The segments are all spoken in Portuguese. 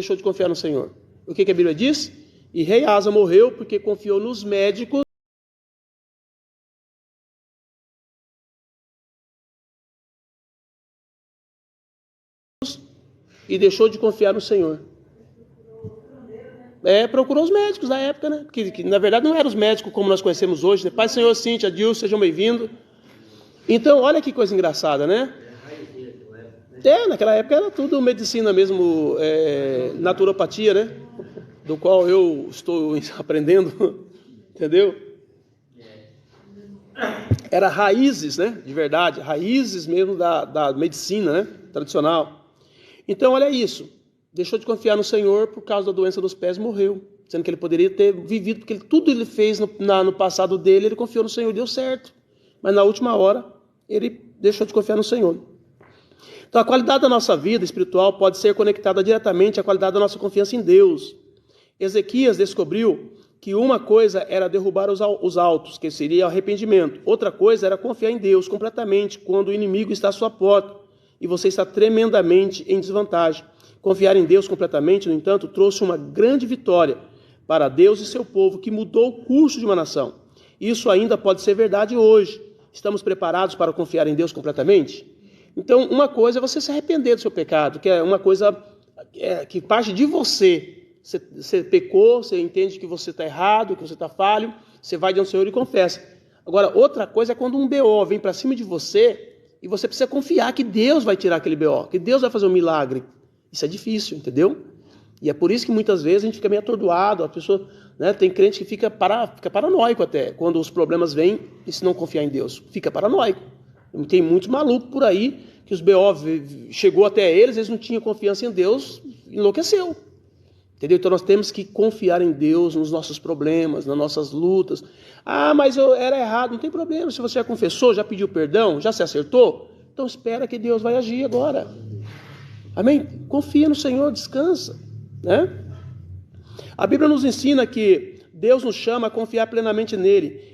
deixou de confiar no Senhor. O que a Bíblia diz? E rei Asa morreu porque confiou nos médicos e deixou de confiar no Senhor. Procurou os médicos da época, né? Que na verdade não eram os médicos como nós conhecemos hoje, né? Pai, Senhor, Cíntia, Dilson, sejam bem-vindos. Então, olha que coisa engraçada, né? Naquela época era tudo medicina mesmo, naturopatia, né? Do qual eu estou aprendendo, entendeu? Era raízes, né? De verdade, raízes mesmo da medicina, né? Tradicional. Então, olha isso. Deixou de confiar no Senhor por causa da doença dos pés, morreu. Sendo que ele poderia ter vivido, porque tudo ele fez no passado dele, ele confiou no Senhor, deu certo. Mas na última hora, ele deixou de confiar no Senhor. Então, a qualidade da nossa vida espiritual pode ser conectada diretamente à qualidade da nossa confiança em Deus. Ezequias descobriu que uma coisa era derrubar os altos, que seria arrependimento. Outra coisa era confiar em Deus completamente, quando o inimigo está à sua porta e você está tremendamente em desvantagem. Confiar em Deus completamente, no entanto, trouxe uma grande vitória para Deus e seu povo, que mudou o curso de uma nação. Isso ainda pode ser verdade hoje. Estamos preparados para confiar em Deus completamente? Então, uma coisa é você se arrepender do seu pecado, que é uma coisa que parte de você. Você pecou, você entende que você está errado, que você está falho, você vai diante do Senhor e confessa. Agora, outra coisa é quando um BO vem para cima de você e você precisa confiar que Deus vai tirar aquele BO, que Deus vai fazer um milagre. Isso é difícil, entendeu? E é por isso que muitas vezes a gente fica meio atordoado, a pessoa, né, tem crente que fica paranoico até, quando os problemas vêm e se não confiar em Deus, fica paranoico. Tem muitos malucos por aí, que os BO chegou até eles não tinham confiança em Deus, enlouqueceu. Entendeu? Então nós temos que confiar em Deus nos nossos problemas, nas nossas lutas. Ah, mas eu era errado, não tem problema, se você já confessou, já pediu perdão, já se acertou, então espera que Deus vai agir agora. Amém? Confia no Senhor, descansa, né? A Bíblia nos ensina que Deus nos chama a confiar plenamente nele,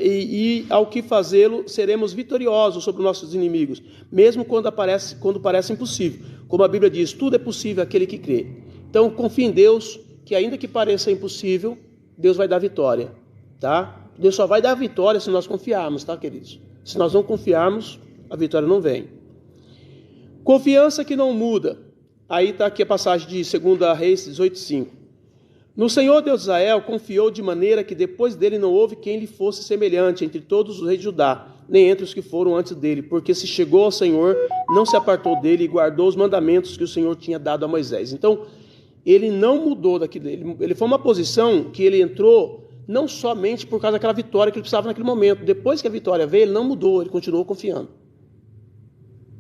e ao que fazê-lo seremos vitoriosos sobre os nossos inimigos, mesmo quando parece impossível. Como a Bíblia diz, tudo é possível àquele que crê. Então confie em Deus, que ainda que pareça impossível, Deus vai dar vitória, tá? Deus só vai dar vitória se nós confiarmos, tá, queridos? Se nós não confiarmos, a vitória não vem. Confiança que não muda. Aí está aqui a passagem de 2 Reis 18:5. No Senhor Deus de Israel confiou de maneira que depois dele não houve quem lhe fosse semelhante entre todos os reis de Judá, nem entre os que foram antes dele, porque se chegou ao Senhor, não se apartou dele e guardou os mandamentos que o Senhor tinha dado a Moisés. Então, ele não mudou daquilo. Ele foi uma posição que ele entrou não somente por causa daquela vitória que ele precisava naquele momento. Depois que a vitória veio, ele não mudou, ele continuou confiando.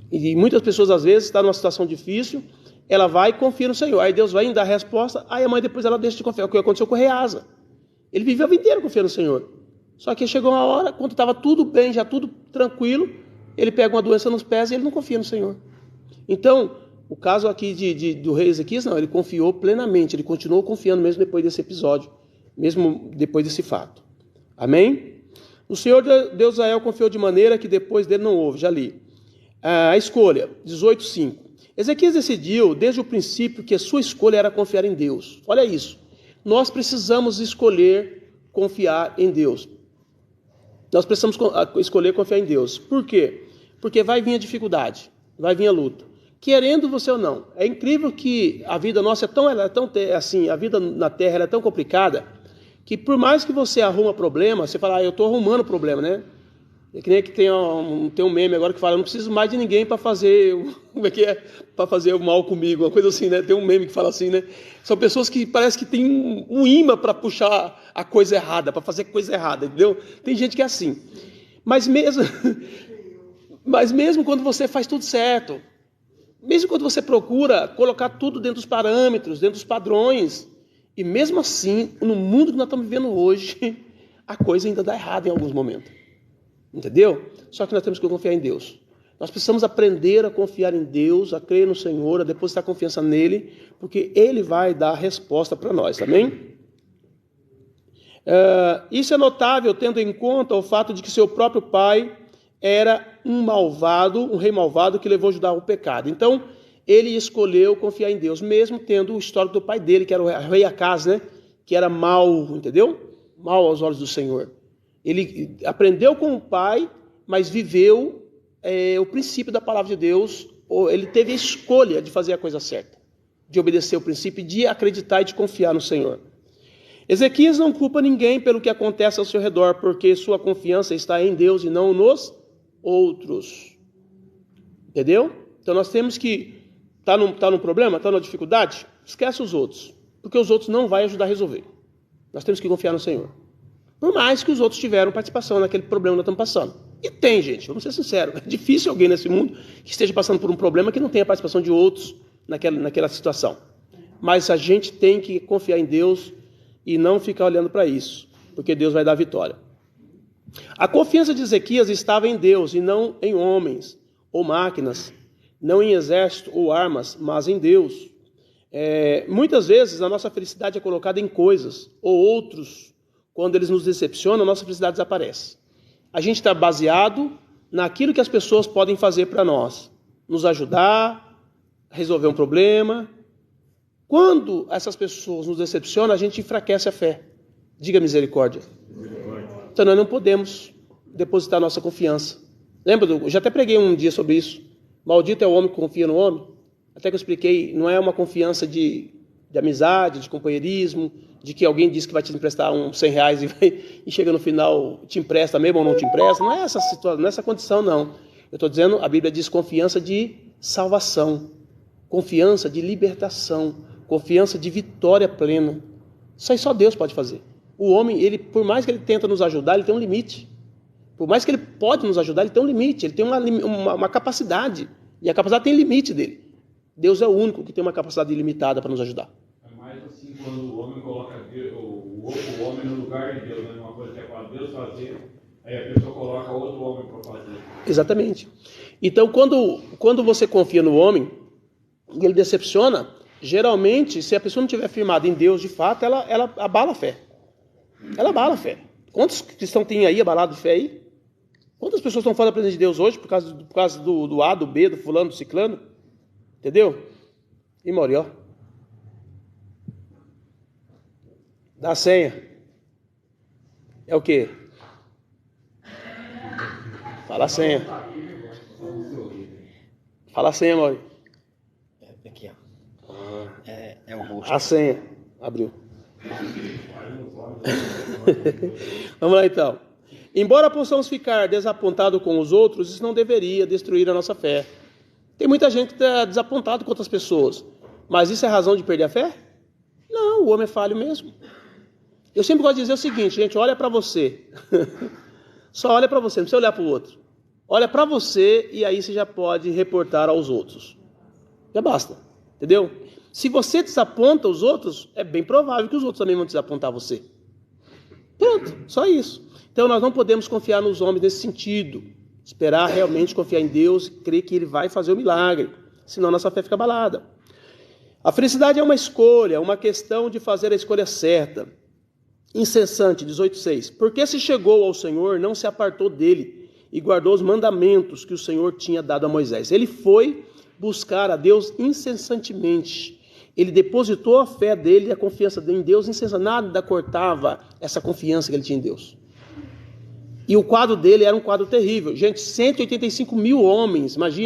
E muitas pessoas, às vezes, estão numa situação difícil, ela vai e confia no Senhor. Aí Deus vai dar a resposta, aí a mãe depois ela deixa de confiar. O que aconteceu com o rei Asa? Ele viveu a vida inteira confiando no Senhor. Só que chegou uma hora, quando estava tudo bem, já tudo tranquilo, ele pega uma doença nos pés e ele não confia no Senhor. Então, o caso aqui do rei Ezequias, não, ele confiou plenamente, ele continuou confiando mesmo depois desse episódio, mesmo depois desse fato. Amém? O Senhor Deus de Israel confiou de maneira que depois dele não houve, já li. A escolha, 18:5. Ezequias decidiu desde o princípio que a sua escolha era confiar em Deus. Olha isso. Nós precisamos escolher confiar em Deus. Nós precisamos escolher confiar em Deus. Por quê? Porque vai vir a dificuldade, vai vir a luta. Querendo você ou não. É incrível que a vida nossa a vida na Terra ela é tão complicada, que por mais que você arruma problema, você fala, eu estou arrumando problema, né? É que nem que tem um meme agora que fala, eu não preciso mais de ninguém para fazer, para fazer o mal comigo, uma coisa assim, né? Tem um meme que fala assim, né? São pessoas que parece que tem um imã para puxar a coisa errada, para fazer coisa errada, entendeu? Tem gente que é assim. Mas mesmo quando você faz tudo certo, mesmo quando você procura colocar tudo dentro dos parâmetros, dentro dos padrões, e mesmo assim, no mundo que nós estamos vivendo hoje, a coisa ainda dá errado em alguns momentos. Entendeu? Só que nós temos que confiar em Deus. Nós precisamos aprender a confiar em Deus, a crer no Senhor, a depositar confiança nele, porque Ele vai dar a resposta para nós, amém? Isso é notável tendo em conta o fato de que seu próprio pai era um rei malvado que levou Judá ao pecado. Então, ele escolheu confiar em Deus, mesmo tendo o histórico do pai dele, que era o rei Acaz, né? Que era mau, entendeu? Mau aos olhos do Senhor. Ele aprendeu com o pai, mas viveu o princípio da palavra de Deus. Ele teve a escolha de fazer a coisa certa, de obedecer o princípio, de acreditar e de confiar no Senhor. Ezequias não culpa ninguém pelo que acontece ao seu redor, porque sua confiança está em Deus e não nos outros. Entendeu? Então nós temos que... Está no problema? Está na dificuldade? Esquece os outros, porque os outros não vão ajudar a resolver. Nós temos que confiar no Senhor. Por mais que os outros tiveram participação naquele problema que nós estamos passando. E tem, gente, vamos ser sinceros. É difícil alguém nesse mundo que esteja passando por um problema que não tenha participação de outros naquela situação. Mas a gente tem que confiar em Deus e não ficar olhando para isso, porque Deus vai dar a vitória. A confiança de Ezequias estava em Deus e não em homens ou máquinas, não em exército ou armas, mas em Deus. Muitas vezes a nossa felicidade é colocada em coisas ou outros. Quando eles nos decepcionam, a nossa felicidade desaparece. A gente está baseado naquilo que as pessoas podem fazer para nós, nos ajudar, resolver um problema. Quando essas pessoas nos decepcionam, a gente enfraquece a fé. Diga misericórdia. Então nós não podemos depositar nossa confiança. Lembra? Eu já até preguei um dia sobre isso. Maldito é o homem que confia no homem. Até que eu expliquei, não é uma confiança de amizade, de companheirismo, de que alguém diz que vai te emprestar uns R$100 e chega no final, te empresta mesmo ou não te empresta. Não é essa situação, não é essa condição, não. Eu estou dizendo, a Bíblia diz confiança de salvação, confiança de libertação, confiança de vitória plena. Isso aí só Deus pode fazer. O homem, por mais que ele tenta nos ajudar, ele tem um limite. Por mais que ele pode nos ajudar, ele tem um limite, ele tem uma capacidade. E a capacidade tem limite dele. Deus é o único que tem uma capacidade ilimitada para nos ajudar. É mais assim quando o homem coloca o outro homem no lugar de Deus, né? Uma coisa que é para Deus fazer, aí a pessoa coloca outro homem para fazer. Exatamente. Então, quando você confia no homem e ele decepciona, geralmente, se a pessoa não estiver firmada em Deus de fato, ela abala a fé. Ela abala a fé. Quantos cristãos tem aí abalado de fé aí? Quantas pessoas estão fora da presença de Deus hoje por causa do A, do B, do fulano, do ciclano? Entendeu? E Morió. Dá a senha. É o quê? Fala a senha. Fala a senha, Mori. Aqui, ó. É o rosto. A senha. Abriu. Vamos lá então. Embora possamos ficar desapontados com os outros, isso não deveria destruir a nossa fé. Tem muita gente que está desapontado com outras pessoas, mas isso é razão de perder a fé? Não, o homem é falho mesmo. Eu sempre gosto de dizer o seguinte, gente, olha para você. Só olha para você, não precisa olhar para o outro. Olha para você e aí você já pode reportar aos outros. Já basta, entendeu? Se você desaponta os outros, é bem provável que os outros também vão desapontar você. Pronto, só isso. Então nós não podemos confiar nos homens nesse sentido. Esperar realmente confiar em Deus e crer que Ele vai fazer o milagre. Senão nossa fé fica abalada. A felicidade é uma escolha, é uma questão de fazer a escolha certa. Incessante, 18:6. Porque se chegou ao Senhor, não se apartou dele e guardou os mandamentos que o Senhor tinha dado a Moisés. Ele foi buscar a Deus incessantemente. Ele depositou a fé dele e a confiança dele em Deus incessantemente. Nada cortava essa confiança que ele tinha em Deus. E o quadro dele era um quadro terrível. Gente, 185 mil homens, imagina.